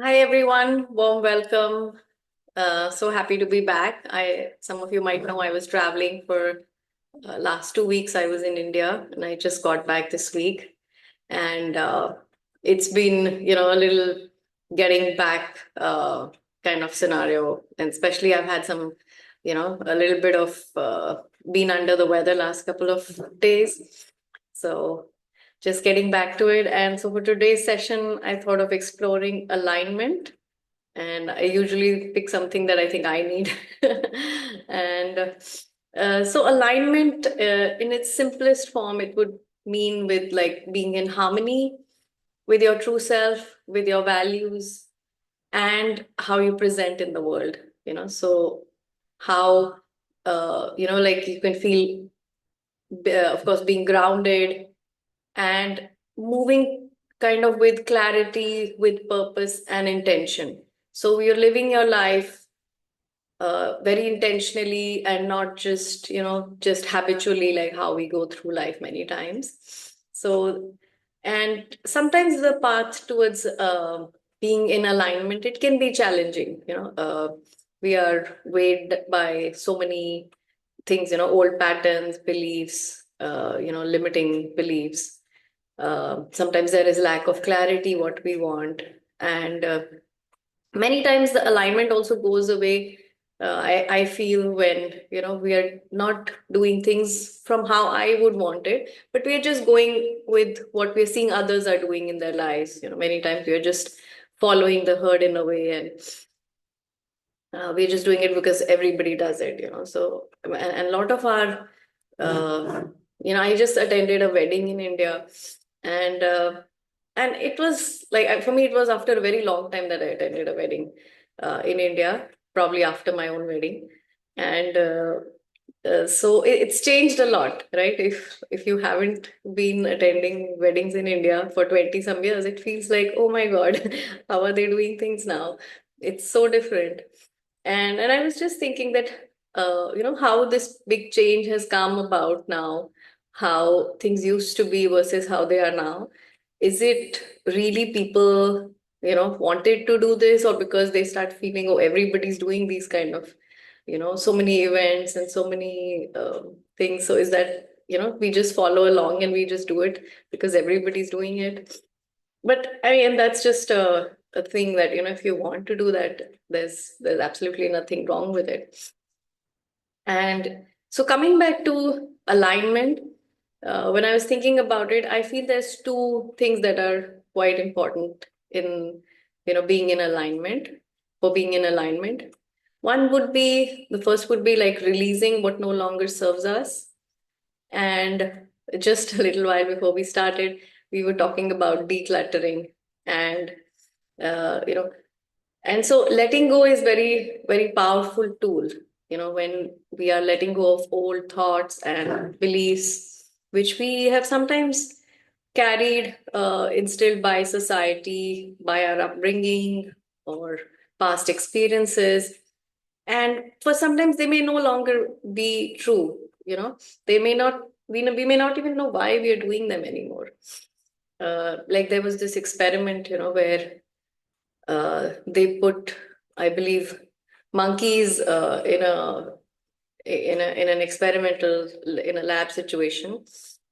Hi everyone, warm welcome. So happy to be back. Some of you might know I was traveling for last 2 weeks. I was in India and I just got back this week, and it's been a little getting back kind of scenario, and especially I've had some a little bit of been under the weather last couple of days, so just getting back to it. And so for today's session, I thought of exploring alignment, and I usually pick something that I think I need. And so alignment, in its simplest form, it would mean with like being in harmony with your true self, with your values, and how you present in the world. So how like you can feel, of course, being grounded and moving kind of with clarity, with purpose and intention. So you're living your life very intentionally and not just, just habitually, like how we go through life many times. So, and sometimes the path towards being in alignment, it can be challenging. We are weighed by so many things, old patterns, beliefs, limiting beliefs. Sometimes there is lack of clarity what we want, and many times the alignment also goes away. I feel when we are not doing things from how I would want it, but we are just going with what we're seeing others are doing in their lives. Many times we are just following the herd in a way, and we're just doing it because everybody does it. So and a lot of our uh, I just attended a wedding in India, and it was like, for me it was after a very long time that I attended a wedding in India, probably after my own wedding. And so it's changed a lot, right? If you haven't been attending weddings in India for 20 some years, it feels like, oh my God, how are they doing things now? It's so different. And I was just thinking that how this big change has come about now, how things used to be versus how they are now. Is it really people wanted to do this, or because they start feeling, oh, everybody's doing these kind of so many events and so many things? So is that we just follow along and we just do it because everybody's doing it? But I mean, that's just a thing that, if you want to do that, there's absolutely nothing wrong with it. And so coming back to alignment, when I was thinking about it, I feel there's two things that are quite important in, being in alignment, for being in alignment. One would be, the first would be like releasing what no longer serves us. And just a little while before we started, we were talking about decluttering, and you know and so letting go is very, very powerful tool. When we are letting go of old thoughts and beliefs which we have sometimes carried, instilled by society, by our upbringing or past experiences, and for sometimes they may no longer be true. They may not, we may not even know why we are doing them anymore. Like there was this experiment, where they put, I believe, monkeys in an experimental, in a lab situation,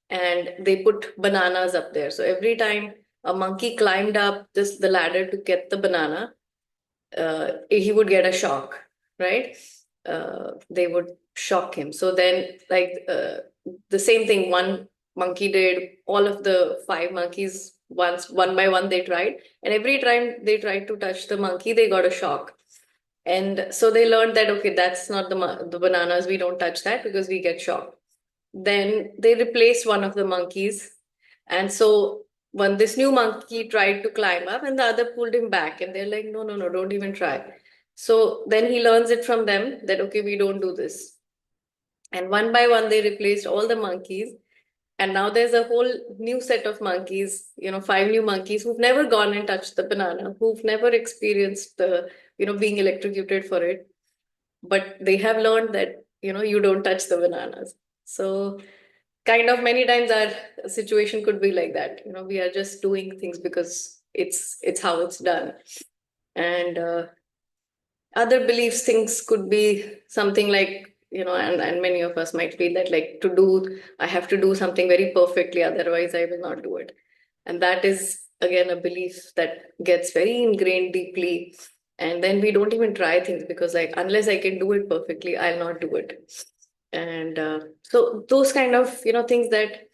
and they put bananas up there. So every time a monkey climbed up the ladder to get the banana, he would get a shock, right? They would shock him. So then, like, the same thing one monkey did, all of the five monkeys, once one by one they tried, and every time they tried to touch the monkey, they got a shock. And so they learned that, okay, that's not the bananas, we don't touch that because we get shocked. Then they replaced one of the monkeys. And so when this new monkey tried to climb up, and the other pulled him back, and they're like, no, no, no, don't even try. So then he learns it from them that, okay, we don't do this. And one by one, they replaced all the monkeys. And now there's a whole new set of monkeys, five new monkeys who've never gone and touched the banana, who've never experienced the, being electrocuted for it. But they have learned that, you don't touch the bananas. So kind of many times our situation could be like that. We are just doing things because it's how it's done. And other beliefs things could be something like, and many of us might feel that like to do, I have to do something very perfectly, otherwise I will not do it. And that is again a belief that gets very ingrained deeply. And then we don't even try things because like unless I can do it perfectly, I'll not do it. And so those kind of things that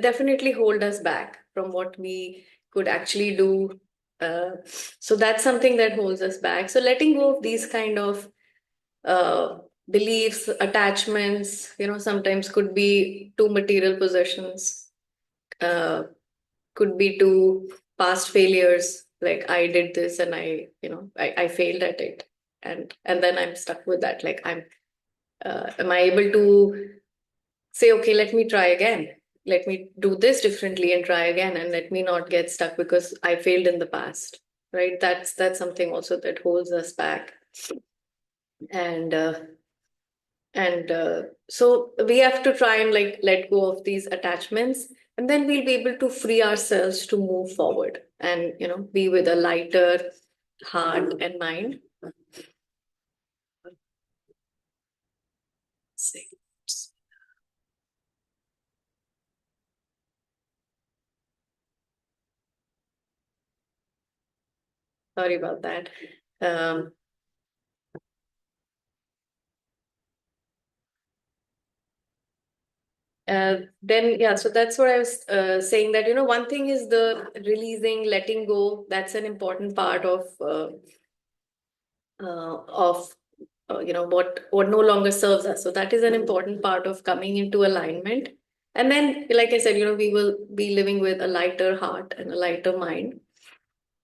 definitely hold us back from what we could actually do. uh, so that's something that holds us back. So letting go of these kind of uh, beliefs, attachments, sometimes could be to material possessions, uh, could be to past failures, like I did this and I failed at it, and then I'm stuck with that. Like am I able to say, okay, let me try again, let me do this differently and try again, and let me not get stuck because I failed in the past, right? That's something also that holds us back. And so we have to try and like let go of these attachments, and then we'll be able to free ourselves to move forward and be with a lighter heart and mind. Sorry about that. um, then yeah, so that's what I was saying, that one thing is the releasing, letting go. That's an important part of what no longer serves us. So that is an important part of coming into alignment. And then, like I said, we will be living with a lighter heart and a lighter mind.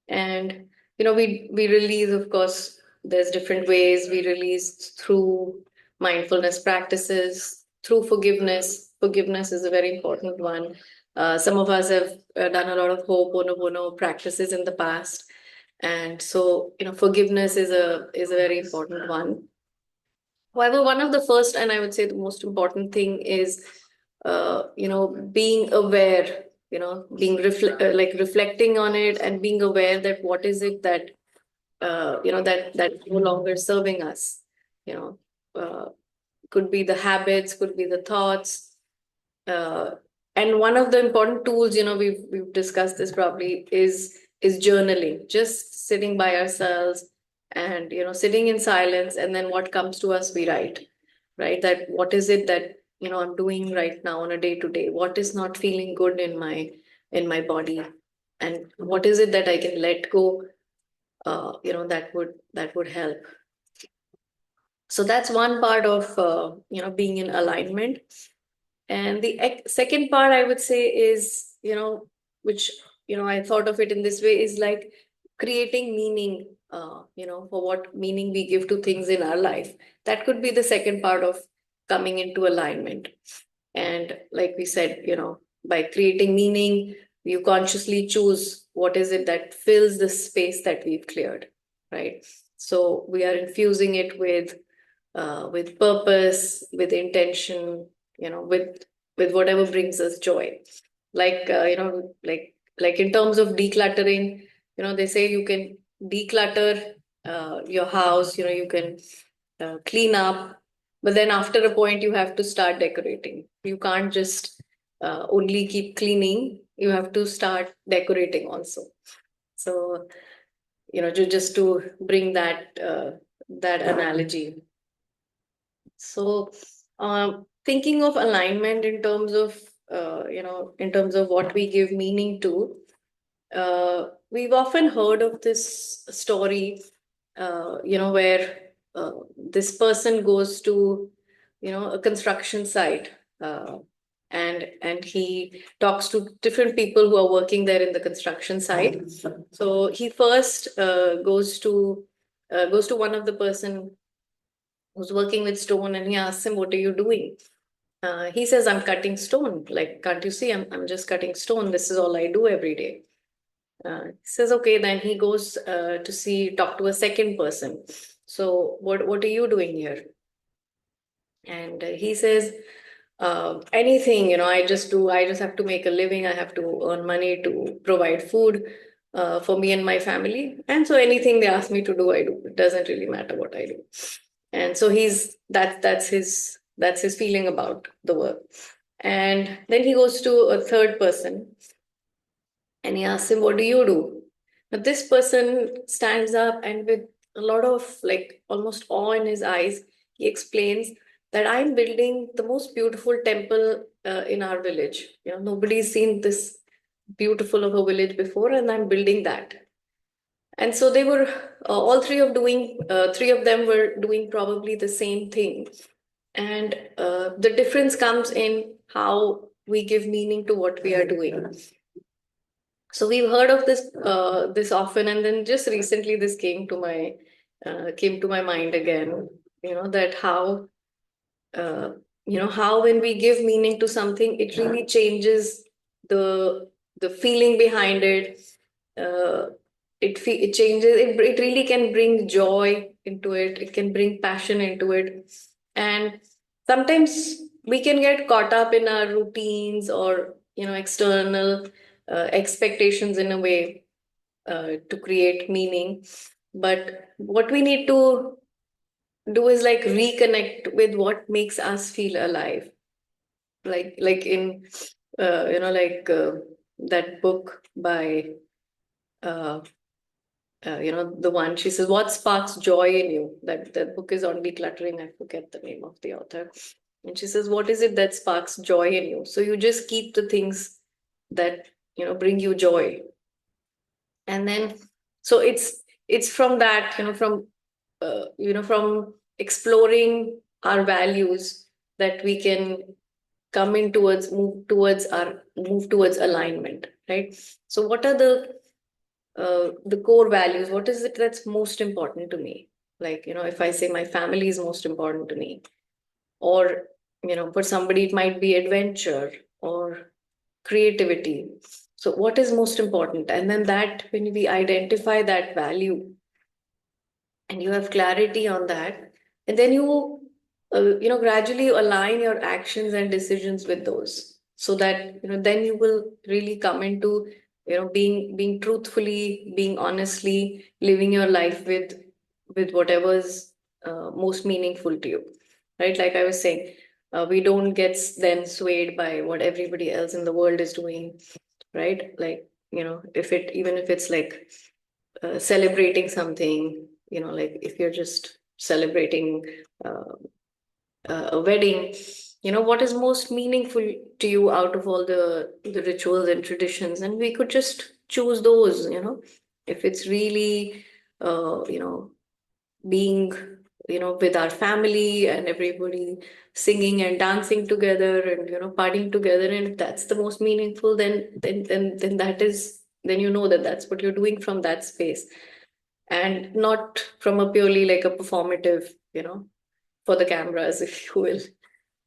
And we release, of course, there's different ways we release: through mindfulness practices, through forgiveness is a very important one. Some of us have done a lot of ho'oponopono practices in the past, and so forgiveness is a very important one. However, one of the first, and I would say the most important thing is, being aware, being like reflecting on it and being aware that what is it that, that no longer serving us, you know, could be the habits, could be the thoughts. Uh, and one of the important tools, we've discussed this probably, is journaling, just sitting by ourselves and sitting in silence, and then what comes to us we write, right? That what is it that I'm doing right now on a day to day, what is not feeling good in my body, and what is it that I can let go, that would help. So that's one part of being in alignment. And the second part I would say is, which, I thought of it in this way, is like creating meaning, for what meaning we give to things in our life. That could be the second part of coming into alignment. And like we said, by creating meaning, you consciously choose what is it that fills the space that we've cleared, right? So we are infusing it with purpose, with intention, with whatever brings us joy. Like like in terms of decluttering, they say you can declutter your house, you can clean up, but then after a point you have to start decorating. You can't just only keep cleaning, you have to start decorating also. So just to bring that analogy. So, thinking of alignment in terms of, in terms of what we give meaning to, we've often heard of this story, where this person goes to, a construction site, and he talks to different people who are working there in the construction site. So he first goes to one of the person who's working with stone, and he asks him, "What are you doing?" He says, "I'm cutting stone. Like, can't you see? I'm just cutting stone. This is all I do every day." He says, "Okay." Then he goes talk to a second person. "So, what are you doing here?" And he says, "Anything. I just have to make a living. I have to earn money to provide food." for me and my family. And so anything they ask me to do, I do. It doesn't really matter what I do. And so that's his feeling about the work. And then he goes to a third person and he asks him, "What do you do?" But this person stands up and with a lot of like almost awe in his eyes, he explains that I'm building the most beautiful temple in our village. Nobody's seen this beautiful of a village before, and I'm building that. And so they were all three of them were doing probably the same thing. And the difference comes in how we give meaning to what we are doing. So we've heard of this often, and then just recently this came to my mind again. That uh, how when we give meaning to something, it really changes the feeling behind it. Uh, it changes. It really can bring joy into it. It can bring passion into it, and sometimes we can get caught up in our routines or external expectations in a way to create meaning. But what we need to do is like reconnect with what makes us feel alive. Like in that book by uh, the one she says, "What sparks joy in you?" That book is on decluttering. I forget the name of the author. And she says, "What is it that sparks joy in you?" So you just keep the things that bring you joy. And then so it's from that, from exploring our values, that we can come in towards move towards alignment, right? So what are the core values? What is it that's most important to me? Like, if I say my family is most important to me, or for somebody it might be adventure or creativity. So what is most important? And then that when we identify that value and you have clarity on that, and then gradually align your actions and decisions with those, so that then you will really come into being truthfully, being honestly living your life with whatever's most meaningful to you, right? Like I was saying, we don't get then swayed by what everybody else in the world is doing, right? Like, if it even if it's like celebrating something, like if you're just celebrating uh, a wedding, what is most meaningful to you out of all the rituals and traditions, and we could just choose those. If it's really being with our family and everybody singing and dancing together and partying together, and if that's the most meaningful, then that is, then that that's what you're doing from that space, and not from a purely like a performative, for the cameras, if you will.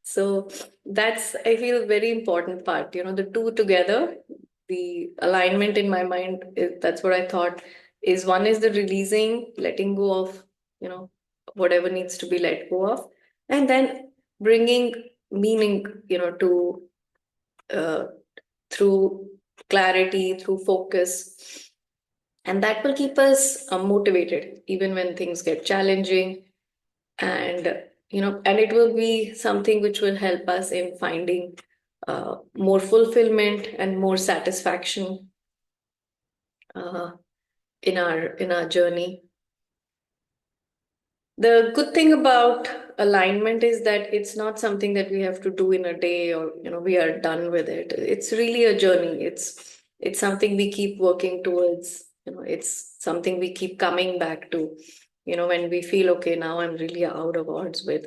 So that's, I feel, very important part, the two together. The alignment in my mind that's what I thought is, one is the releasing, letting go of whatever needs to be let go of, and then bringing meaning to uh, through clarity, through focus, and that will keep us motivated even when things get challenging. And and it will be something which will help us in finding more fulfillment and more satisfaction uh, in our journey. The good thing about alignment is that it's not something that we have to do in a day, or we are done with it. It's really a journey. It's something we keep working towards. It's something we keep coming back to. When we feel, okay, now I'm really out of odds with,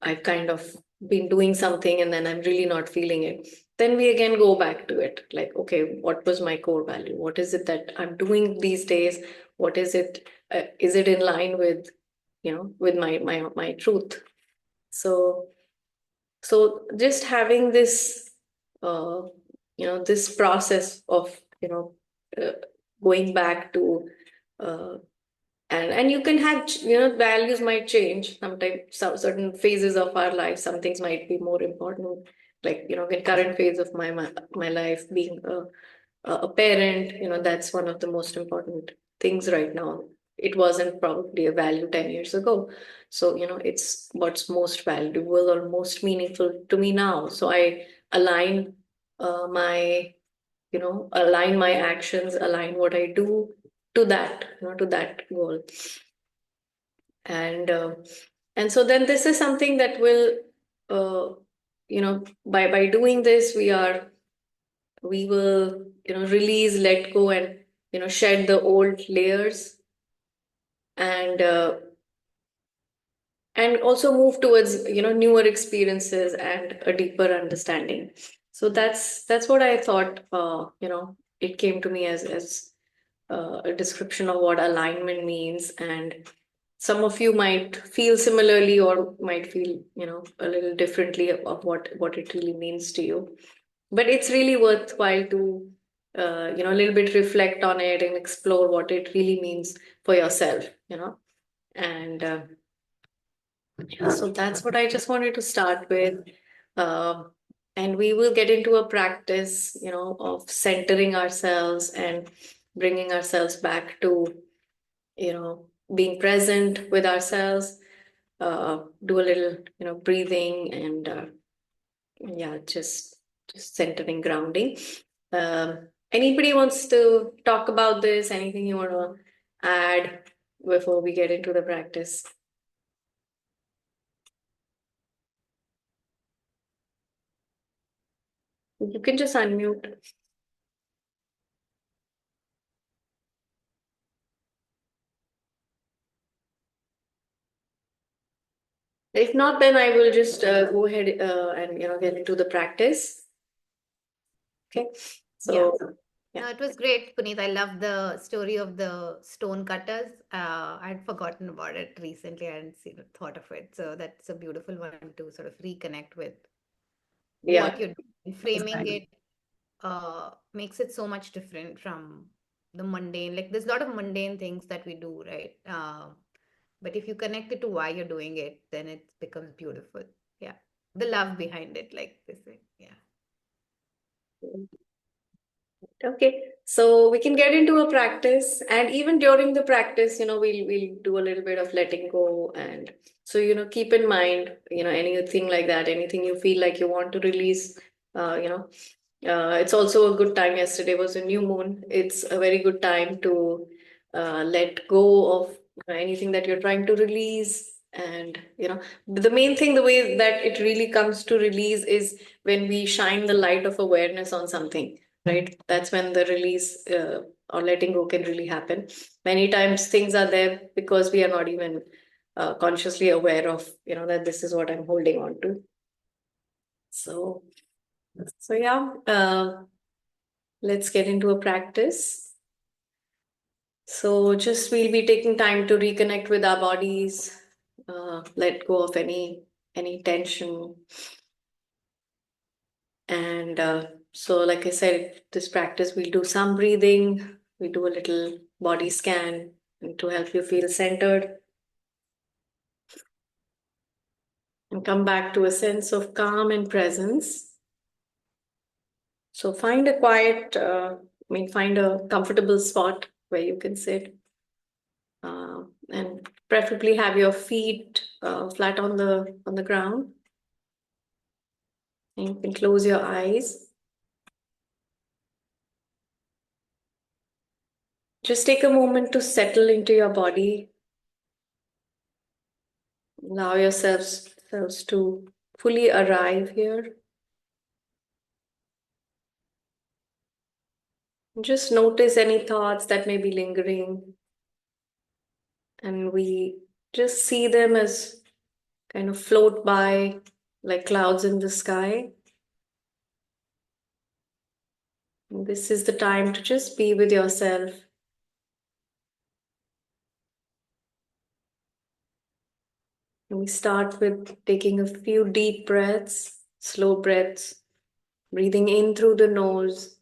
I've kind of been doing something and then I'm really not feeling it. Then we again go back to it. Like, okay, what was my core value? What is it that I'm doing these days? What is it? Is it in line with, with my truth? So, so just having this, uh, this process of, uh, going back to, uh, and you can have, values might change sometimes. Some certain phases of our life, some things might be more important, like in current phase of my life, being a parent, that's one of the most important things right now. It wasn't probably a value 10 years ago. So, it's what's most valuable or most meaningful to me now. So I align my, align my actions, align what I do to that, to that goal. And so then this is something that will, by doing this, we will, release, let go, and, shed the old layers, and also move towards, newer experiences and a deeper understanding. So that's what I thought. It came to me as a description of what alignment means, and some of you might feel similarly or might feel, a little differently of what it really means to you. But it's really worthwhile to, a little bit reflect on it and explore what it really means for yourself, and yeah, so that's what I just wanted to start with. Um, and we will get into a practice, of centering ourselves and bringing ourselves back to, being present with ourselves. Do a little, breathing, and yeah, just centering, grounding. Anybody wants to talk about this? Anything you want to add before we get into the practice? You can just unmute. If not, then I will just go ahead and get into the practice. Okay. So No, it was great, Puneet. I love the story of the stone cutters. I'd forgotten about it recently. I hadn't thought of it. So that's a beautiful one to sort of reconnect with yeah, what you're doing. Framing it makes it so much different from the mundane. Like there's a lot of mundane things that we do, right? But if you connect it to why you're doing it, then it becomes beautiful. Yeah. The love behind it, like they say. Yeah. okay. So we can get into a practice, and even during the practice, we'll do a little bit of letting go, and so keep in mind, anything like that, anything you feel like you want to release, it's also a good time. Yesterday was a new moon. It's a very good time to let go of anything that you're trying to release. And the main thing, the way that it really comes to release, is when we shine the light of awareness on something, right? That's when the release or letting go can really happen. Many times things are there because we are not even consciously aware of, that this is what I'm holding on to. So yeah, let's get into a practice. So just we'll be taking time to reconnect with our bodies, let go of any tension. And so, like I said, this practice, we'll do some breathing, we do a little body scan to help you feel centered and come back to a sense of calm and presence. So find a quiet, find a comfortable spot where you can sit, and preferably have your feet flat on the ground. And you can close your eyes. Just take a moment to settle into your body. Allow yourselves to fully arrive here. Just notice any thoughts that may be lingering, and we just see them as kind of float by like clouds in the sky. And this is the time to just be with yourself. And we start with taking a few deep breaths, slow breaths, breathing in through the nose,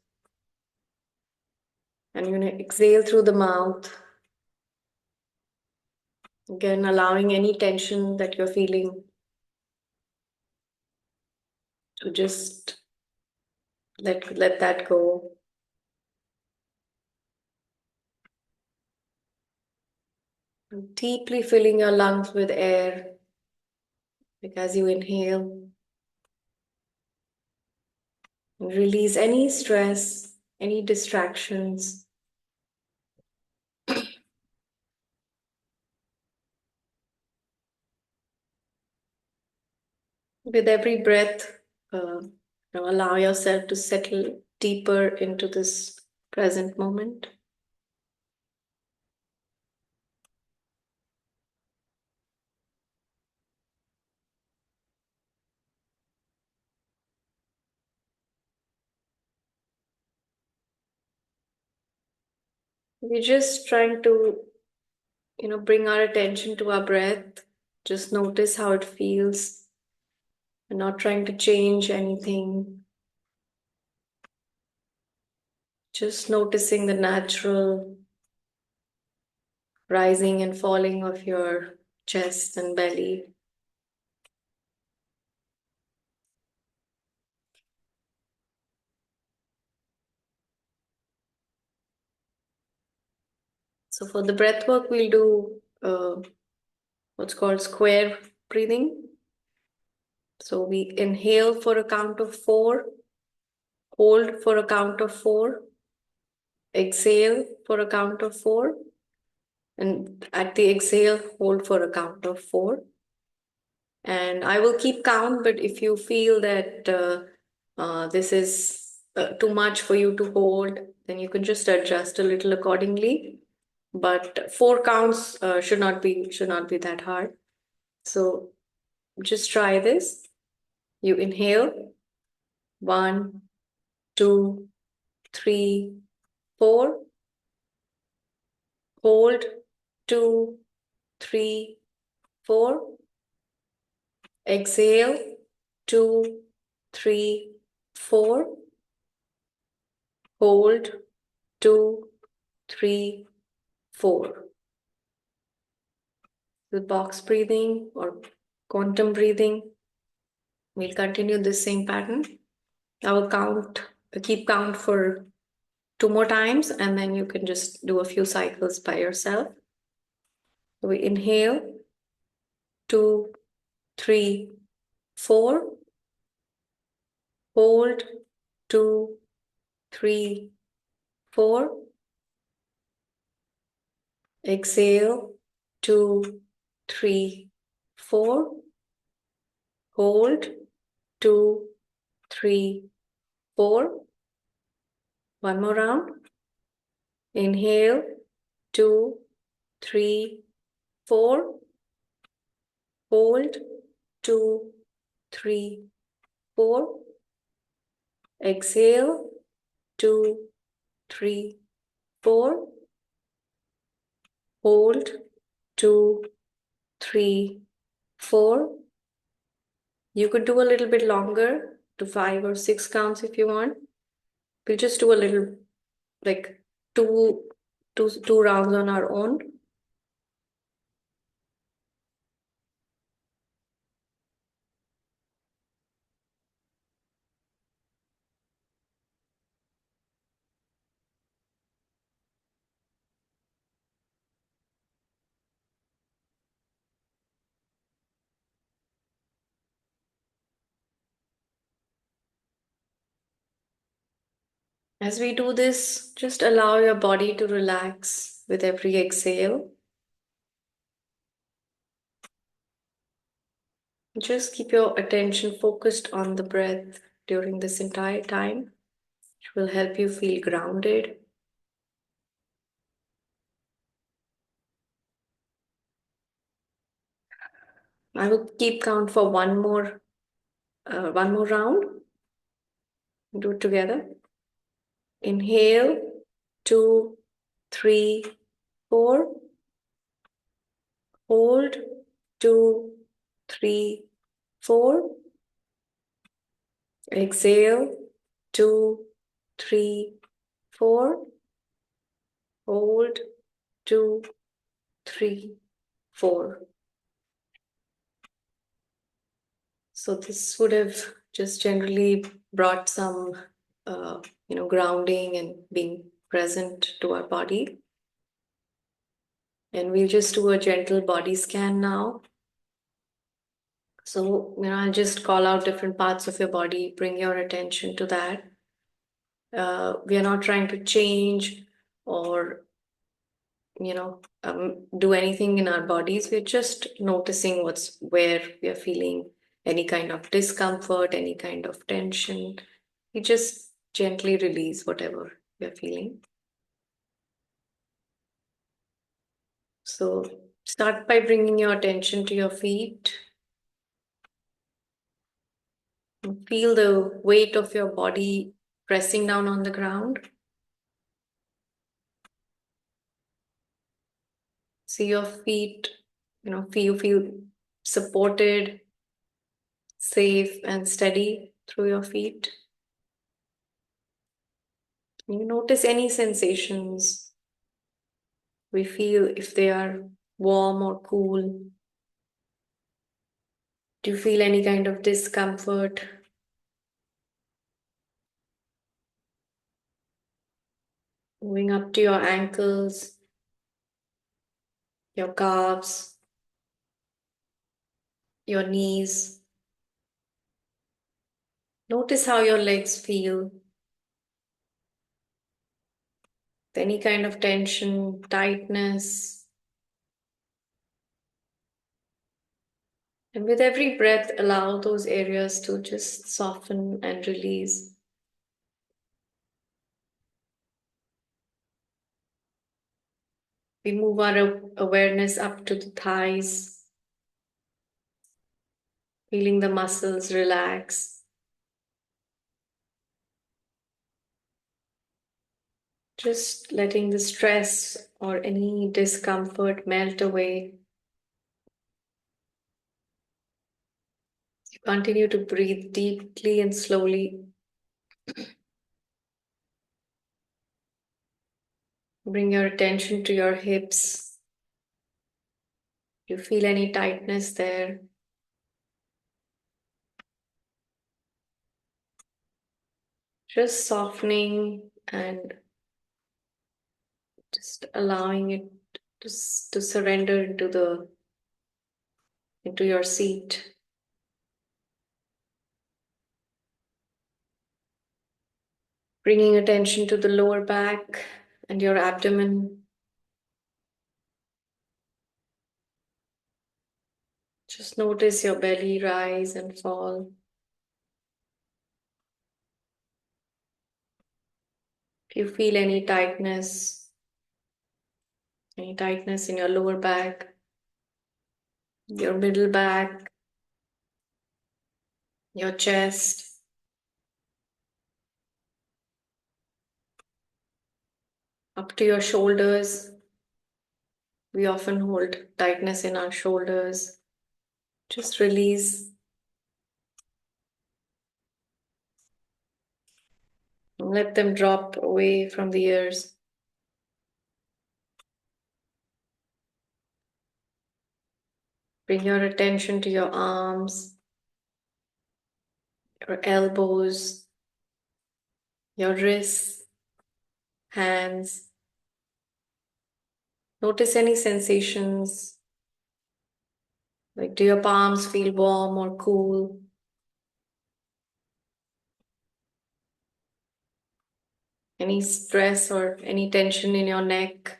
and exhale through the mouth. Again, allowing any tension that you're feeling to just let that go. Deeply filling your lungs with air, like as you inhale, and release any stress, any distractions. With every breath, allow yourself to settle deeper into this present moment. We're just trying to, bring our attention to our breath. Just notice how it feels. We're not trying to change anything. Just noticing the natural rising and falling of your chest and belly. So for the breath work, we'll do what's called square breathing. So we inhale for a count of 4, hold for a count of 4, exhale for a count of 4, and at the exhale, hold for a count of 4. And I will keep count, but if you feel that this is too much for you to hold, then you can just adjust a little accordingly. But 4 counts should not be that hard. So just try this. You inhale 1, 2, 3, 4. Hold 2, 3, 4. Exhale 2, 3, 4. Hold 2, 3, 4. The box breathing or quantum breathing, we'll continue this same pattern. I will keep count for 2 more times, and then you can just do a few cycles by yourself. So we inhale 2, 3, 4. Hold 2, 3, 4. Exhale 2, 3, 4. Hold 2, 3, 4. One more round. Inhale 2, 3, 4. Hold 2, 3, 4. Exhale 2, 3, 4. Hold 2, 3, 4. You could do a little bit longer to 5 or 6 counts if you want. We'll just do a little, like two rounds on our own. As we do this, just allow your body to relax with every exhale. Just keep your attention focused on the breath during this entire time, which will help you feel grounded. I will keep count for one more round. Do it together. Inhale 2, 3, 4. Hold 2, 3, 4. Exhale 2, 3, 4. Hold 2, 3, 4. So this would have just generally brought some, grounding and being present to our body. And we'll just do a gentle body scan now. So, I'll just call out different parts of your body, bring your attention to that. We are not trying to change or, do anything in our bodies. We're just noticing where we are feeling any kind of discomfort, any kind of tension. We just gently release whatever we are feeling. So start by bringing your attention to your feet. Feel the weight of your body pressing down on the ground. See your feet, feel supported, safe, and steady through your feet. You notice any sensations. We feel if they are warm or cool. Do you feel any kind of discomfort? Moving up to your ankles, your calves, your knees. Notice how your legs feel. Any kind of tension, tightness. And with every breath, allow those areas to just soften and release. We move our awareness up to the thighs, feeling the muscles relax. Just letting the stress or any discomfort melt away. You continue to breathe deeply and slowly. Bring your attention to your hips. Do you feel any tightness there? Just softening and just allowing it to surrender into your seat. Bringing attention to the lower back and your abdomen. Just notice your belly rise and fall. If you feel any tightness in your lower back, your middle back, your chest, up to your shoulders. We often hold tightness in our shoulders. Just release. Let them drop away from the ears. Bring your attention to your arms, your elbows, your wrists, hands. Notice any sensations. Like, do your palms feel warm or cool? Any stress or any tension in your neck?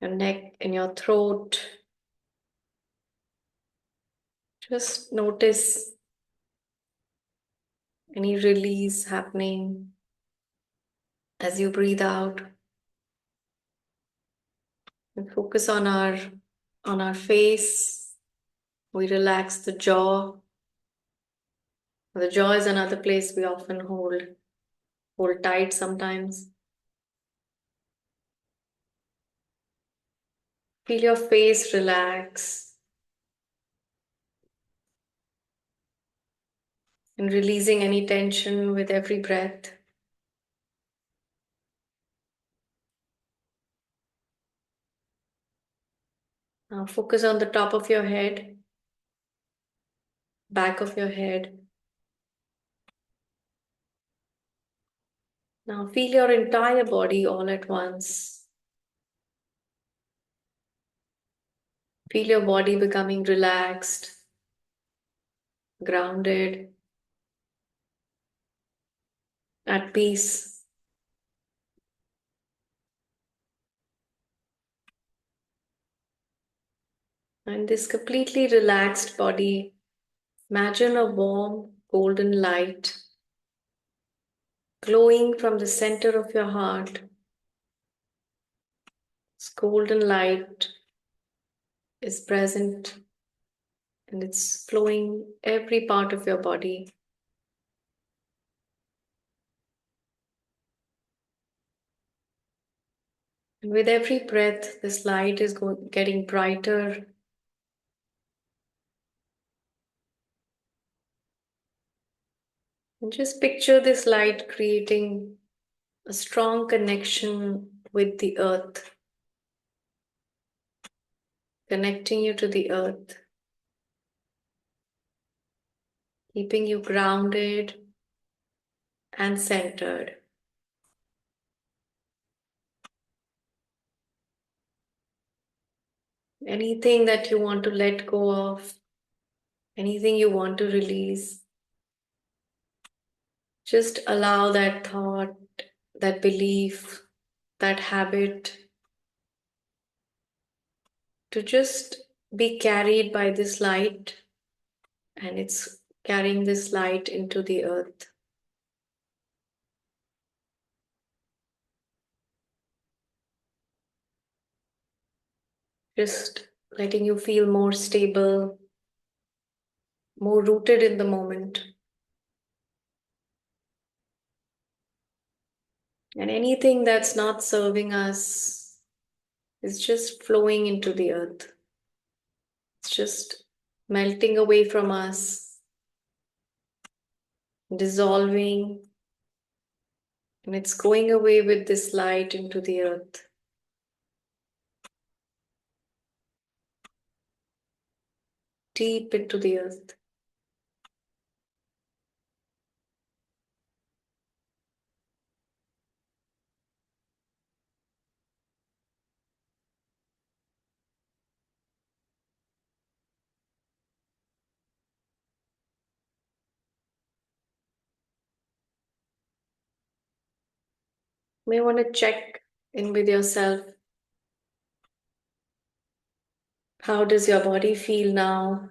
Your neck and your throat. Just notice any release happening as you breathe out. And focus on our face. We relax the jaw. The jaw is another place we often hold tight sometimes. Feel your face relax and releasing any tension with every breath. Now focus on the top of your head, back of your head, Now feel your entire body all at once. Feel your body becoming relaxed, grounded, at peace. And this completely relaxed body, imagine a warm golden light glowing from the center of your heart. This golden light is present and it's flowing every part of your body. And with every breath, this light is getting brighter. And just picture this light creating a strong connection with the earth, connecting you to the earth, keeping you grounded and centered. Anything that you want to let go of, anything you want to release, just allow that thought, that belief, that habit to just be carried by this light, and it's carrying this light into the earth. Just letting you feel more stable, more rooted in the moment. And anything that's not serving us is just flowing into the earth. It's just melting away from us, dissolving, and it's going away with this light into the earth. Deep into the earth. You may want to check in with yourself. How does your body feel now?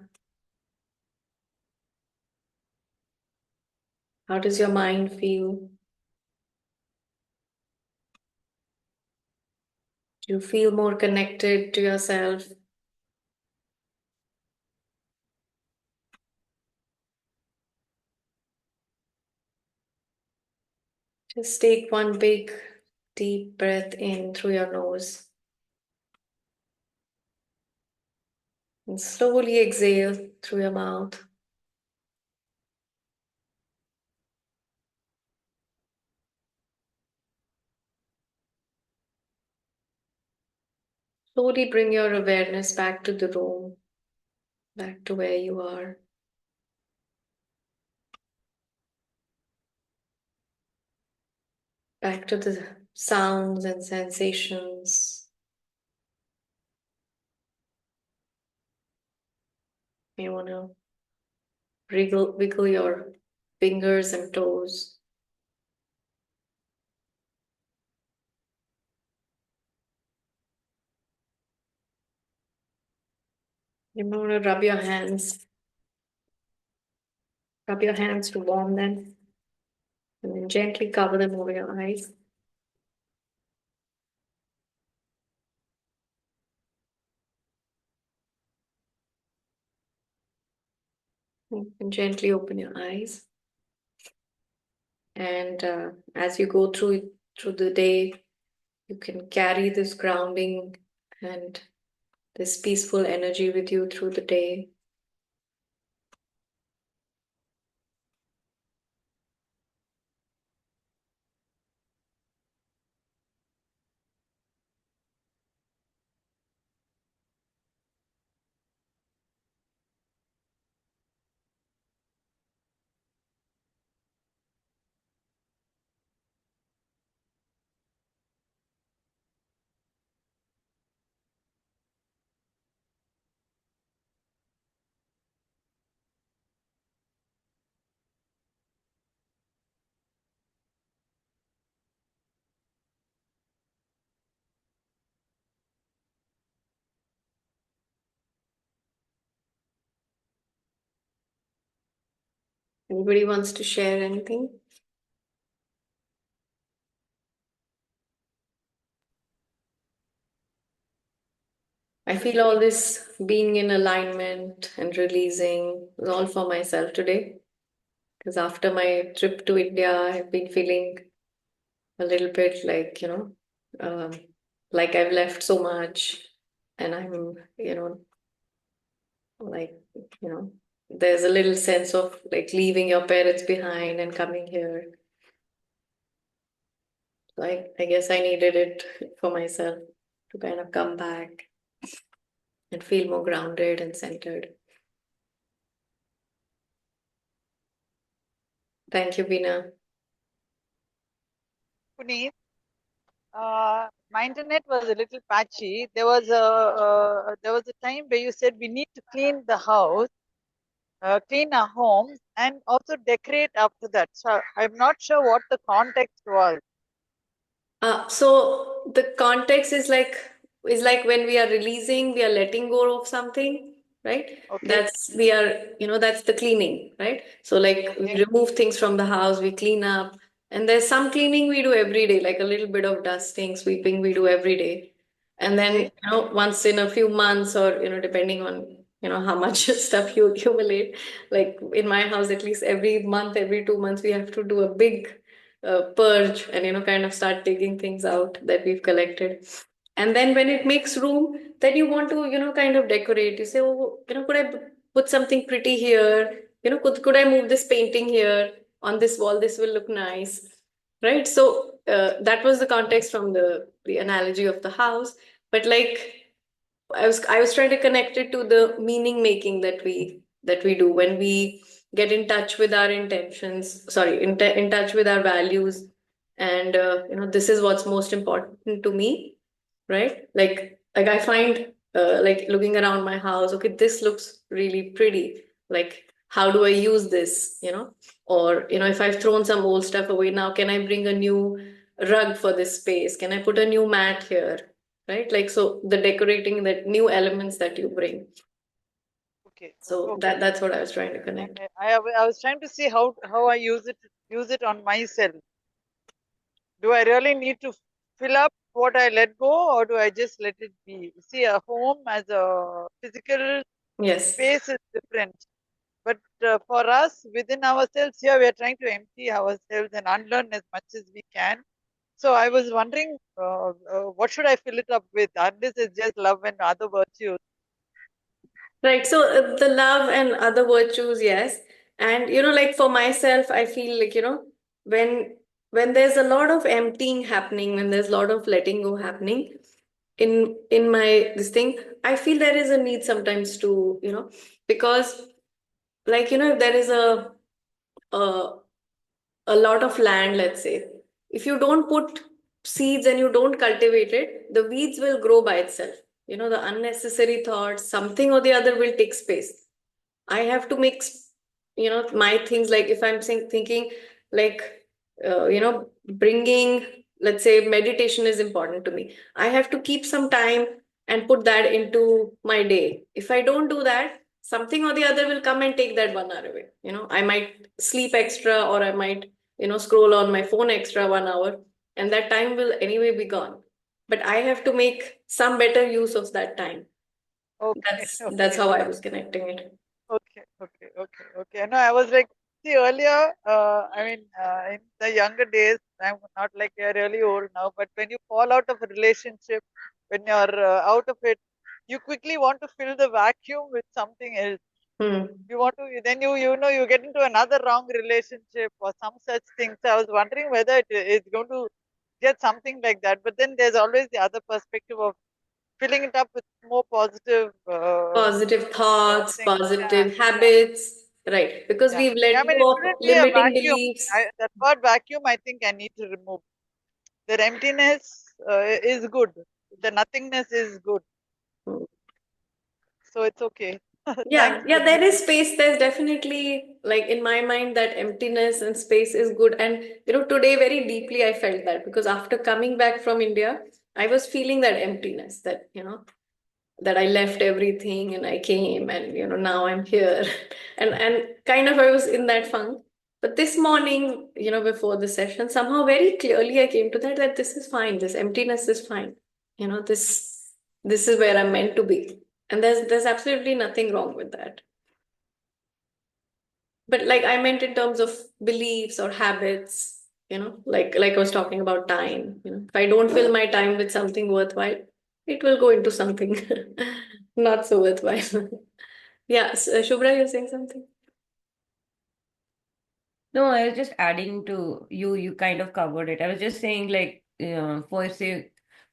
How does your mind feel? Do you feel more connected to yourself? Just take one big, deep breath in through your nose and slowly exhale through your mouth. Slowly bring your awareness back to the room, back to where you are. Back to the sounds and sensations. You want to wiggle your fingers and toes. You might want to rub your hands to warm them, and then gently cover them over your eyes. And gently open your eyes. And as you go through the day, you can carry this grounding and this peaceful energy with you through the day. Anybody wants to share anything? I feel all this being in alignment and releasing was all for myself today. Because after my trip to India, I've been feeling a little bit like, um, like I've left so much and I'm, like, there's a little sense of like leaving your parents behind and coming here. I guess I needed it for myself to kind of come back and feel more grounded and centered. Thank you, Bina. Puneet, my internet was a little patchy. There was a time where you said we need to clean the house, clean our homes, and also decorate after that. So I'm not sure what the context was. So the context is like when we are releasing, we are letting go of something, right? Okay, That's the cleaning, right? So like we okay, remove things from the house, we clean up, and there's some cleaning we do every day, like a little bit of dusting, sweeping we do every day. And then, okay, once in a few months or, depending on, how much stuff you accumulate, like in my house, at least every month, every 2 months, we have to do a big purge and kind of start taking things out that we've collected. And then when it makes room, then you want to kind of decorate. You say, oh, could I put something pretty here? Could I move this painting here on this wall? This will look nice, right? So that was the context from the analogy of the house. But like I was trying to connect it to the meaning making that we do when we get in touch with our intentions, sorry, in touch with our values, and this is what's most important to me, right? Like I find like looking around my house, okay, this looks really pretty. Like how do I use this, or if I've thrown some old stuff away, now can I bring a new rug for this space? Can I put a new mat here? Right? Like so the decorating that new elements that you bring. okay, So okay. that's what I was trying to connect. I was trying to see how I use it on myself. Do I really need to fill up what I let go, or do I just let it be? See, a home as a physical Yes. space is different. But for us, within ourselves, here we are trying to empty ourselves and unlearn as much as we can. So I was wondering, what should I fill it up with? Unless it's just love and other virtues. Right. So the love and other virtues, yes. And like for myself, I feel like, when there's a lot of emptying happening, when there's a lot of letting go happening in my this thing, I feel there is a need sometimes to, because like, if there is a a lot of land, let's say, if you don't put seeds and you don't cultivate it, the weeds will grow by itself. The unnecessary thoughts, something or the other will take space. I have to make, my things, like if I'm thinking like, bringing, let's say, meditation is important to me. I have to keep some time and put that into my day. If I don't do that, something or the other will come and take that 1 hour away. I might sleep extra, or I might, scroll on my phone extra 1 hour, and that time will anyway be gone. But I have to make some better use of that time. Okay, That's okay, how I was connecting it. okay. No, I was like, see, earlier, in the younger days, I'm not like you're really old now, but when you fall out of a relationship, when you're out of it, you quickly want to fill the vacuum with something else. Hmm. You want to, then you get into another wrong relationship or some such thing. So I was wondering whether it's going to get something like that. But then there's always the other perspective of filling it up with more positive Positive thoughts, things. Yeah, positive habits, right? Because yeah, we've yeah. I let mean, it go of shouldn't be a limiting vacuum. beliefs. That word vacuum, I think I need to remove. The emptiness is good. The nothingness is good. Hmm. So it's okay. Yeah, Thanks, yeah, Puneet. there is space. There's definitely, like in my mind, that emptiness and space is good. And today very deeply I felt that, because after coming back from India, I was feeling that emptiness, that that I left everything and I came, and now I'm here. and kind of I was in that funk. But this morning, before the session, somehow very clearly I came to that this is fine. This emptiness is fine. This is where I'm meant to be. And there's absolutely nothing wrong with that. But like I meant in terms of beliefs or habits, like I was talking about time. If I don't fill my time with something worthwhile, it will go into something not so worthwhile. Yeah, so, Shubhra, you're saying something? No, I was just adding to you. You kind of covered it. I was just saying, like, for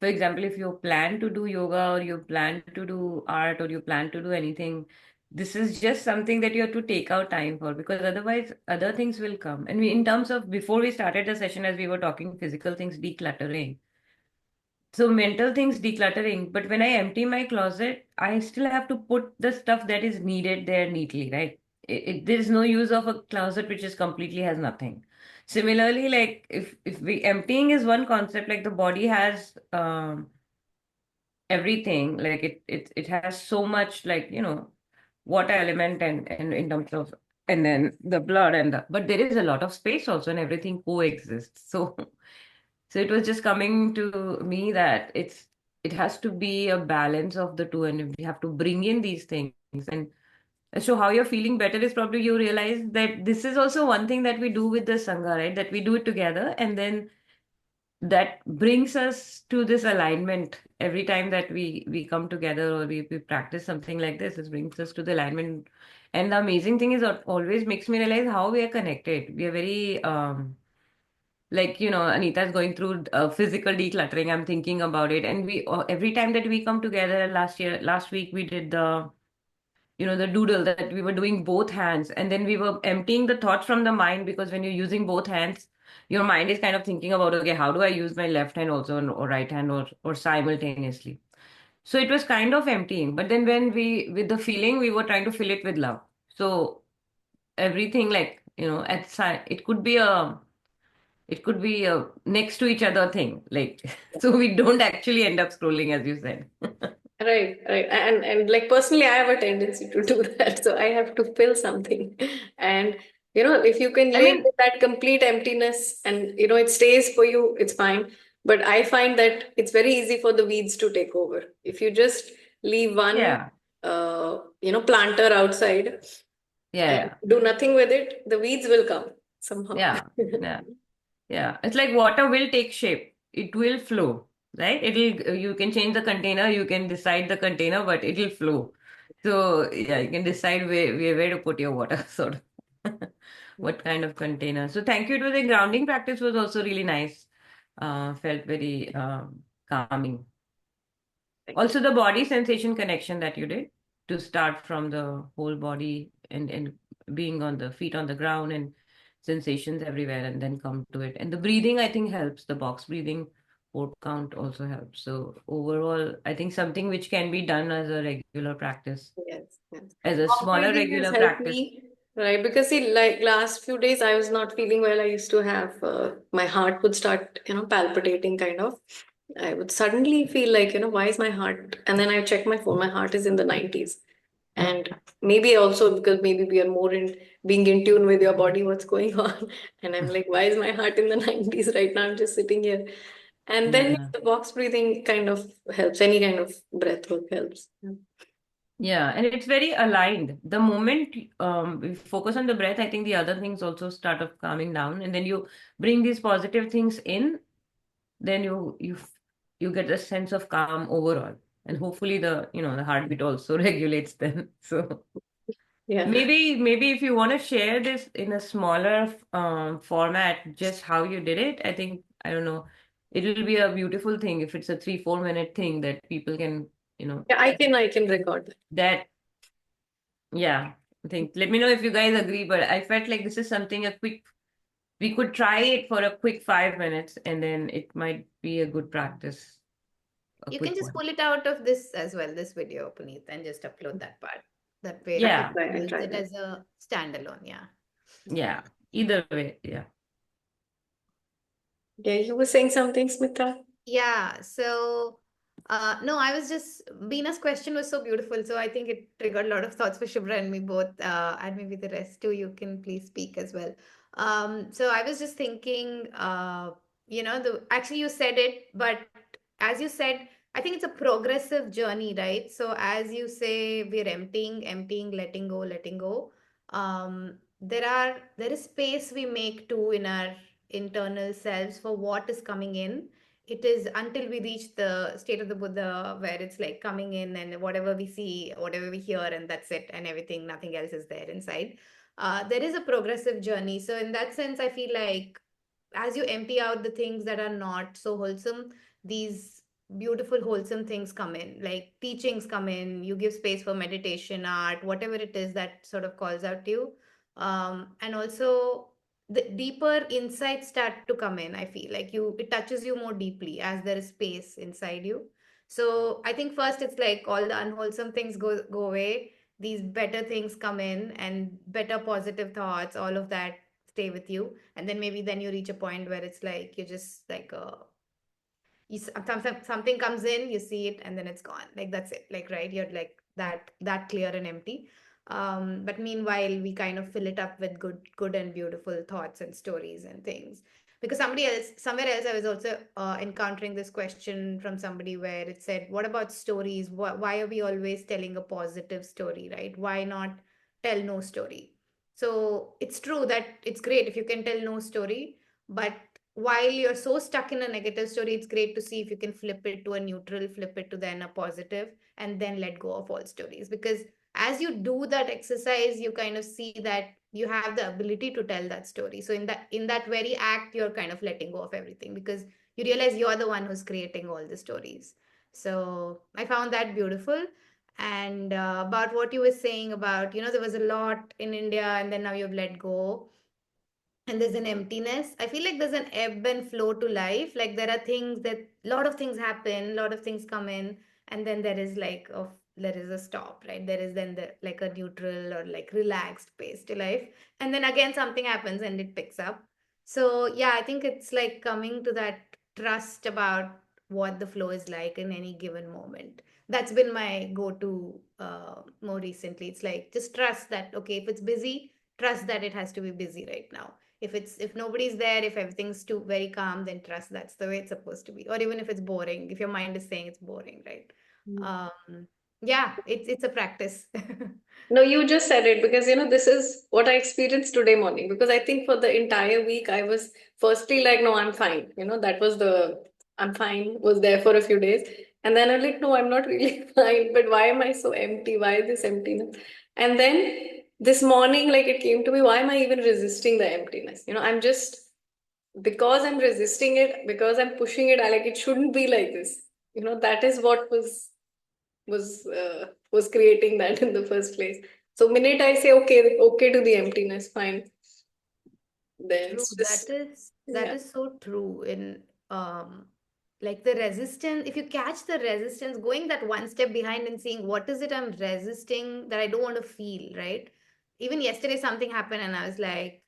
example, if you plan to do yoga or you plan to do art or you plan to do anything, this is just something that you have to take out time for because otherwise other things will come. And in terms of before we started the session, as we were talking physical things, decluttering. So mental things decluttering, but when I empty my closet, I still have to put the stuff that is needed there neatly, right? There's no use of a closet which is completely has nothing. Similarly, like if we emptying is one concept, like the body has everything, like it has so much like water element and in terms of and then the blood but there is a lot of space also and everything coexists. So so it was just coming to me that it has to be a balance of the two, and we have to bring in these things. And so how you're feeling better is probably you realize that this is also one thing that we do with the Sangha, right? That we do it together, and then that brings us to this alignment every time that we come together or we practice something like this. It brings us to the alignment. And the amazing thing is it always makes me realize how we are connected. We are very like Anita is going through physical decluttering. I'm thinking about it, and we every time that we come together. Last week we did the doodle that we were doing both hands, and then we were emptying the thoughts from the mind, because when you're using both hands, your mind is kind of thinking about, okay, how do I use my left hand also or right hand or simultaneously. So it was kind of emptying, but then when we with the feeling, we were trying to fill it with love. So everything, like it could be a next to each other thing, like so we don't actually end up scrolling, as you said. Right, right. And like personally, I have a tendency to do that. So I have to fill something. And if you can I live mean, with that complete emptiness and it stays for you, it's fine. But I find that it's very easy for the weeds to take over. If you just leave one yeah, planter outside and yeah, do nothing with it, the weeds will come somehow. yeah, yeah, yeah. It's like water will take shape. It will flow, right? You can change the container, you can decide the container, but it'll flow. So yeah, you can decide where to put your water, sort of. What kind of container. So thank you. To the grounding practice was also really nice. Felt very calming. Also, the body sensation connection that you did to start from the whole body and being on the feet on the ground and sensations everywhere and then come to it. And the breathing, I think, helps. The box breathing, 4 count also helps. So overall, I think something which can be done as a regular practice, Yes, yes. as a Walk smaller breathing has regular helped practice. me, right? Because see, like last few days, I was not feeling well. I used to have my heart would start, palpitating kind of. I would suddenly feel like, why is my heart? And then I check my phone, my heart is in the 90s. And maybe also because maybe we are more in being in tune with your body, what's going on. And I'm like, why is my heart in the 90s right now? I'm just sitting here. And then Yeah. the box breathing kind of helps. Any kind of breath work helps. Yeah. Yeah, and it's very aligned. The moment we focus on the breath, I think the other things also start of calming down, and then you bring these positive things in, then you get a sense of calm overall, and hopefully the heartbeat also regulates then. So Yeah. maybe if you want to share this in a smaller format, just how you did it, I think I don't know, it'll be a beautiful thing if it's a 3-4 minute thing that people can Yeah, I can record that. that. Yeah, I think let me know if you guys agree, but I felt like this is something we could try it for a quick 5 minutes and then it might be a good practice, a You can quick just one. pull it out of this as well, this video, Puneet, and just upload that part. That way I'll Yeah, try, I'll use try it that. as a standalone, yeah. yeah. Either way, yeah. Yeah, you were saying something, Smita? Yeah, so No, I was just, Beena's question was so beautiful. So I think it triggered a lot of thoughts for Shubhra and me both. And maybe the rest too, you can please speak as well. So I was just thinking, actually you said it, but as you said, I think it's a progressive journey, right? So as you say, we're emptying, letting go. There is space we make too in our internal selves for what is coming in. It is until we reach the state of the Buddha where it's like coming in and whatever we see, whatever we hear, and that's it, and everything, nothing else is there inside. There is a progressive journey. So, in that sense, I feel like as you empty out the things that are not so wholesome, these beautiful, wholesome things come in, like teachings come in, you give space for meditation, art, whatever it is that sort of calls out to you. And also, the deeper insights start to come in. I feel like it touches you more deeply as there is space inside you. So I think first it's like all the unwholesome things go away, these better things come in, and better positive thoughts, all of that stay with you. And then maybe then you reach a point where it's like you're just like something comes in, you see it, and then it's gone, like that's it, like, right, you're like that clear and empty. But meanwhile we kind of fill it up with good and beautiful thoughts and stories and things, because somewhere else I was also encountering this question from somebody where it said, what about stories? Why are we always telling a positive story, right? Why not tell no story? So it's true that it's great if you can tell no story, but while you're so stuck in a negative story, it's great to see if you can flip it to a neutral, flip it to then a positive, and then let go of all stories. Because as you do that exercise, you kind of see that you have the ability to tell that story. So in that very act, you're kind of letting go of everything because you realize you're the one who's creating all the stories. So I found that beautiful. And about what you were saying about, there was a lot in India, and then now you've let go and there's an emptiness. I feel like there's an ebb and flow to life. Like there are things that a lot of things happen, a lot of things come in, and then there is a stop, right? There is then like a neutral or like relaxed pace to life, and then again something happens and it picks up. So yeah, I think it's like coming to that trust about what the flow is like in any given moment. That's been my go-to more recently. It's like just trust that, okay, if it's busy, trust that it has to be busy right now. If nobody's there, if everything's too very calm, then trust that's the way it's supposed to be. Or even if it's boring, if your mind is saying it's boring, right? Yeah, it's a practice. No, you just said it because this is what I experienced today morning. Because I think for the entire week I was firstly like, no, I'm fine. That was the I'm fine was there for a few days. And then I'm like, no, I'm not really fine. But why am I so empty? Why this emptiness? And then this morning, like it came to me, why am I even resisting the emptiness? I'm just because I'm resisting it, because I'm pushing it, I like it shouldn't be like this. That is what was creating that in the first place. So minute I say okay to the emptiness, fine. Then True, it's just that yeah. is so true. In like the resistance, if you catch the resistance, going that one step behind and seeing what is it I'm resisting that I don't want to feel, right? Even yesterday something happened and I was like,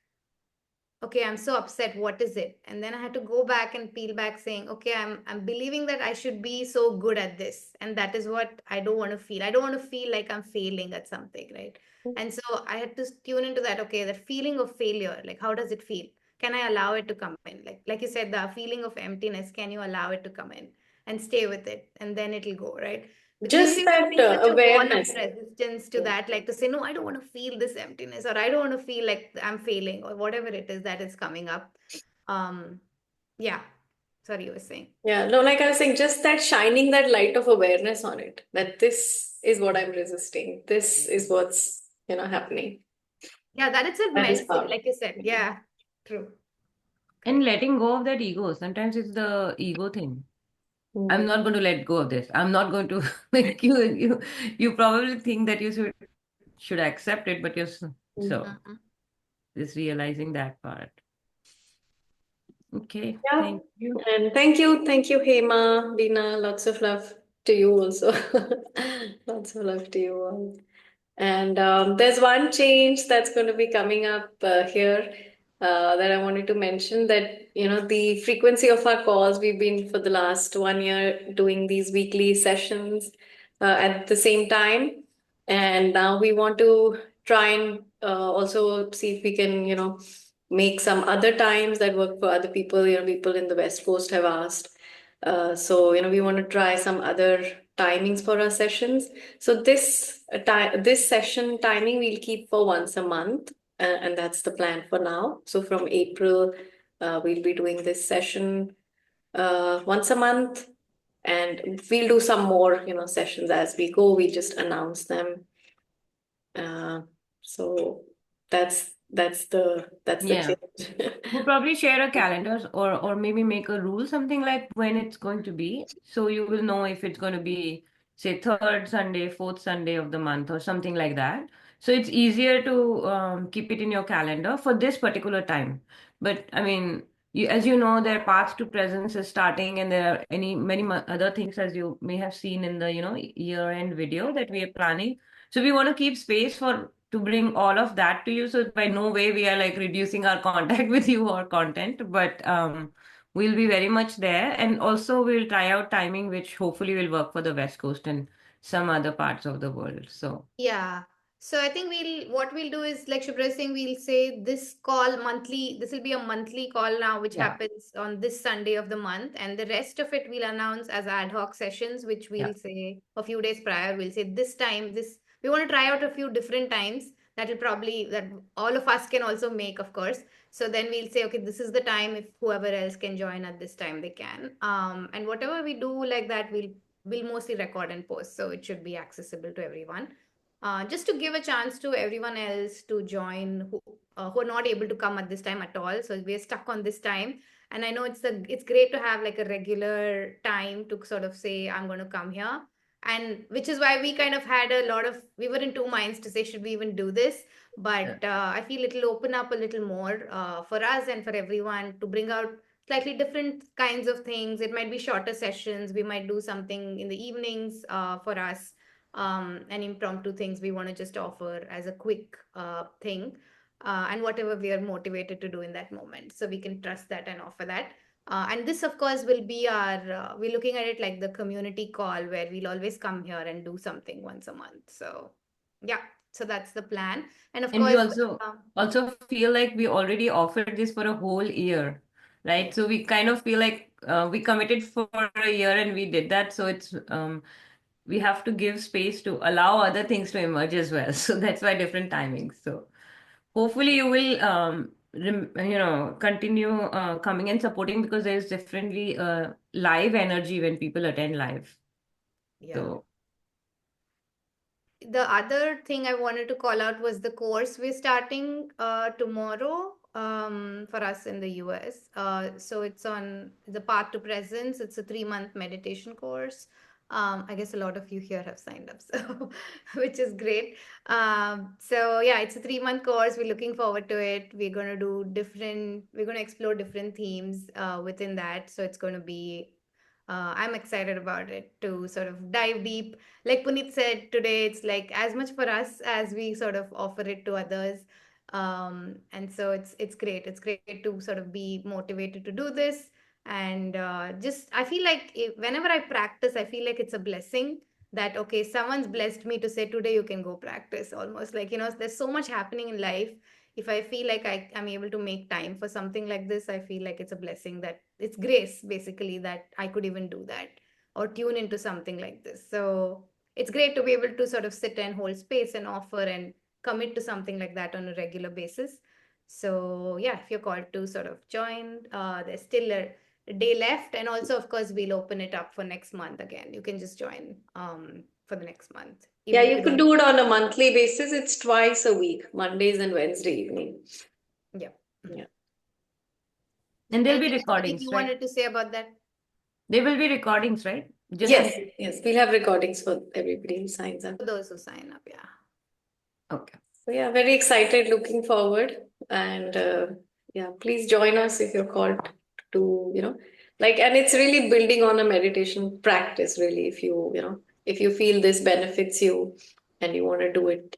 okay, I'm so upset, what is it? And then I had to go back and peel back saying, okay, I'm believing that I should be so good at this, and that is what I don't want to feel. I don't want to feel like I'm failing at something, right? And so I had to tune into that. Okay, that feeling of failure, like how does it feel? Can I allow it to come in? Like you said, the feeling of emptiness, can you allow it to come in and stay with it, and then it'll go, right? Because Just usually we're that putting such a wall of awareness. resistance to Yeah. that, like to say, no, I don't want to feel this emptiness, or I don't want to feel like I'm failing, or whatever it is that is coming up. Um, yeah. Sorry, you were saying. Yeah, no, like I was saying, just that shining that light of awareness on it, that this is what I'm resisting. This is what's, happening. Yeah, that itself That is melts it, power. like you said. Yeah, true. And Correct. letting go of that ego. Sometimes it's the ego thing. I'm Mm. not going to let go of this. I'm not going to make you probably think that you should accept it, but so Mhm. just realizing that part. Okay, Yeah. thank you. And thank you, Hema, Dina. Lots of love to you also. Lots of love to you all. And there's one change that's going to be coming up here. that I wanted to mention that, the frequency of our calls, we've been for the last 1 year doing these weekly sessions at the same time. And now we want to try and also see if we can, make some other times that work for other people. People in the West Coast have asked. So, we want to try some other timings for our sessions. So this session timing we'll keep for once a month, and that's the plan for now. So from April, we'll be doing this session once a month, and we'll do some more, sessions as we go. We just announce them. So that's the Yeah. change. We'll probably share a calendar or maybe make a rule, something like when it's going to be. So you will know if it's going to be, say, third Sunday, fourth Sunday of the month or something like that. So it's easier to keep it in your calendar for this particular time. But I mean, as you know, their path to presence is starting, and there are many other things, as you may have seen in the year-end video that we are planning. So we want to keep space to bring all of that to you. So by no way we are like reducing our contact with you or content, but we'll be very much there. And also we'll try out timing, which hopefully will work for the West Coast and some other parts of the world. So Yeah. So I think what we'll do is, like Shubhra is saying, we'll say this call monthly. This will be a monthly call now, which yeah, happens on this Sunday of the month, and the rest of it we'll announce as ad hoc sessions, which yeah, we'll say a few days prior. We'll say this time, this we want to try out a few different times that all of us can also make, of course. So then we'll say, okay, this is the time. If whoever else can join at this time, they can. And whatever we do like that, we'll mostly record and post, so it should be accessible to everyone, just to give a chance to everyone else to join who are not able to come at this time at all. So we're stuck on this time, and I know it's great to have like a regular time to sort of say I'm going to come here, and which is why we kind of had we were in two minds to say should we even do this, yeah. but I feel it'll open up a little more for us and for everyone to bring out slightly different kinds of things. It might be shorter sessions. We might do something in the evenings for us, and impromptu things we want to just offer as a quick thing, and whatever we are motivated to do in that moment. So we can trust that and offer that. And this, of course, will be we're looking at it like the community call where we'll always come here and do something once a month. So, yeah, so that's the plan. And of And we course, also feel like we already offered this for a whole year, right? So we kind of feel like we committed for a year and we did that. So it's we have to give space to allow other things to emerge as well. So that's why different timings. So hopefully you will continue coming and supporting, because there's differently live energy when people attend live. yeah. So The other thing I wanted to call out was the course we're starting tomorrow for us in the US. So it's on the Path to Presence. It's a 3-month meditation course. I guess a lot of you here have signed up, so which is great. So yeah, it's a 3-month course. We're looking forward to it. We're going to explore different themes within that. So it's going to be I'm excited about it to sort of dive deep. Like Puneet said today, it's like as much for us as we sort of offer it to others. And so it's great. It's great to sort of be motivated to do this. And just I feel like whenever I practice, I feel like it's a blessing that, okay, someone's blessed me to say today you can go practice. Almost like, there's so much happening in life. If I feel like I'm able to make time for something like this, I feel like it's a blessing, that it's grace basically that I could even do that or tune into something like this. So it's great to be able to sort of sit and hold space and offer and commit to something like that on a regular basis. So yeah, if you're called to sort of join, there's still a day left. And also, of course, we'll open it up for next month again. You can just join for the next month. Yeah, Even if you could don't. do it on a monthly basis. It's twice a week, Mondays and Wednesday evening. Yeah. Yeah. and there'll be Anything recordings, you right? wanted to say about that? There will be recordings, right? Just Yes, yes. We'll have recordings for everybody who signs up. For those who sign up, yeah. okay. So yeah, very excited, looking forward. And yeah, please join us if you're called to, and it's really building on a meditation practice, really. If you feel this benefits you and you want to do it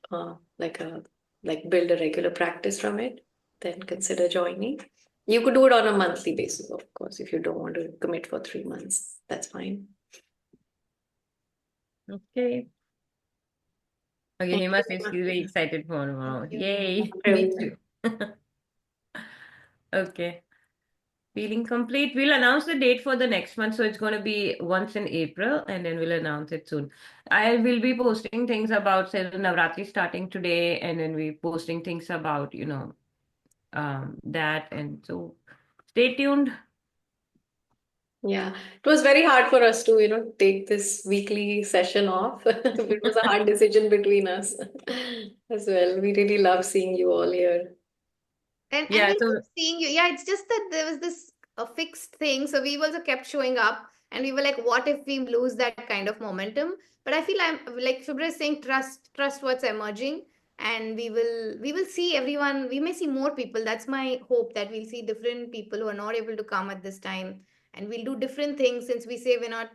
like build a regular practice from it, then consider joining. You could do it on a monthly basis, of course, if you don't want to commit for 3 months. That's fine. Okay. Okay, Thank Hema you, says she's Hema. very excited for tomorrow. Thank you. Yay, Really. me too. Okay. Feeling complete. We'll announce the date for the next month. So it's going to be once in April and then we'll announce it soon. I will be posting things about say Navratri starting today and then we posting things about, that. And so stay tuned. Yeah, it was very hard for us to, take this weekly session off. It was a hard decision between us as well. We really love seeing you all here. And Yeah, we'll so keep seeing you. Yeah, it's just that there was this fixed thing. So we also kept showing up and we were like, what if we lose that kind of momentum? But I feel I'm like Shubhra is saying, trust what's emerging. And we will see everyone. We may see more people. That's my hope that we'll see different people who are not able to come at this time. And we'll do different things since we say we're not,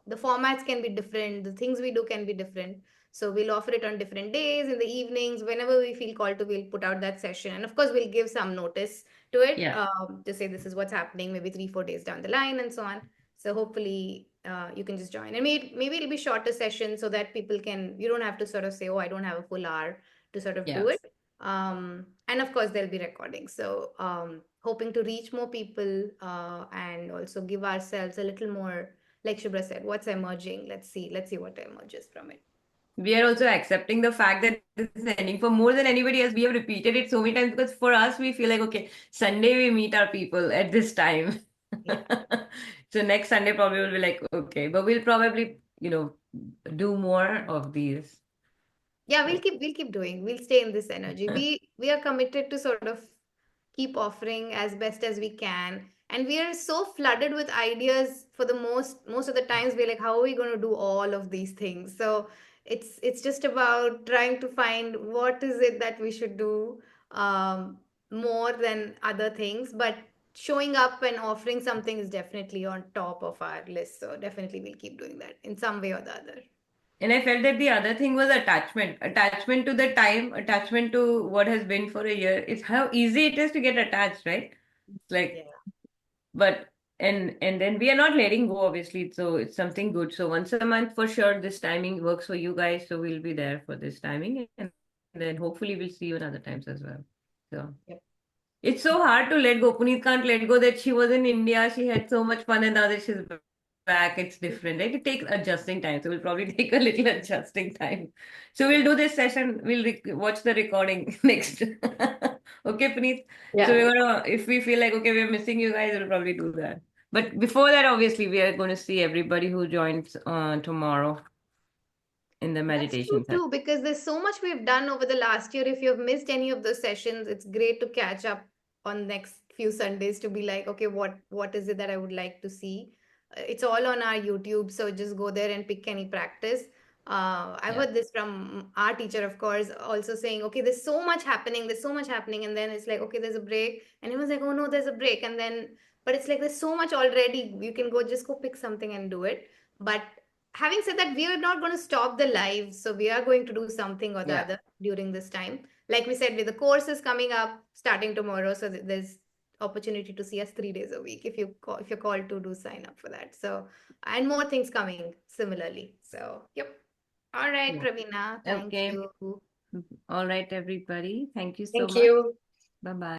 the formats can be different, the things we do can be different. So we'll offer it on different days, in the evenings, whenever we feel called to, we'll put out that session. And of course, we'll give some notice to it yeah. to say this is what's happening, maybe 3-4 days down the line and so on. So hopefully you can just join. And maybe it'll be shorter sessions so that people can, you don't have to sort of say, oh, I don't have a full hour to sort of Yeah. do it. And of course, there'll be recordings. So hoping to reach more people and also give ourselves a little more, like Shubhra said, what's emerging. Let's see what emerges from it. We are also accepting the fact that this is ending for more than anybody else. We have repeated it so many times because for us, we feel like, okay, Sunday we meet our people at this time. Yeah. So next Sunday probably will be like, okay, but we'll probably, do more of these. Yeah, we'll keep doing. We'll stay in this energy. We are committed to sort of keep offering as best as we can. And we are so flooded with ideas for the most of the times we're like, how are we going to do all of these things? So it's just about trying to find what is it that we should do more than other things. But showing up and offering something is definitely on top of our list. So definitely we'll keep doing that in some way or the other. And I felt that the other thing was attachment to the time, attachment to what has been for a year. It's how easy it is to get attached, right? It's like, Yeah. but and then we are not letting go, obviously. So it's something good. So once a month for sure, this timing works for you guys. So we'll be there for this timing, and then hopefully we'll see you in other times as well. So Yep. it's so hard to let go. Puneet can't let go that she was in India. She had so much fun, and now that she's back, it's different. Right? It takes adjusting time. So we'll probably take a little adjusting time. So we'll do this session. We'll watch the recording next. Okay, Puneet. So Yeah. we're gonna, if we feel like okay, we're missing you guys, we'll probably do that. But before that, obviously, we are going to see everybody who joins tomorrow in the That's true meditation session. too, because there's so much we've done over the last year. If you've missed any of those sessions, it's great to catch up on next few Sundays to be like, okay, what is it that I would like to see? It's all on our YouTube, so just go there and pick any practice. I've Yeah. heard this from our teacher, of course, also saying, okay, there's so much happening, and then it's like, okay, there's a break, and he was like, oh no, there's a break, and then, but it's like there's so much already. You can go pick something and do it. But having said that, we are not going to stop the live, so we are going to do something or the Yeah. other during this time. Like we said, with the courses coming up starting tomorrow, so there's opportunity to see us 3 days a week if you're called to do sign up for that. So, and more things coming similarly. So yep. All right, Yeah. Praveena, thank Okay. you. All right, everybody. Thank you so Thank much. you. Bye bye.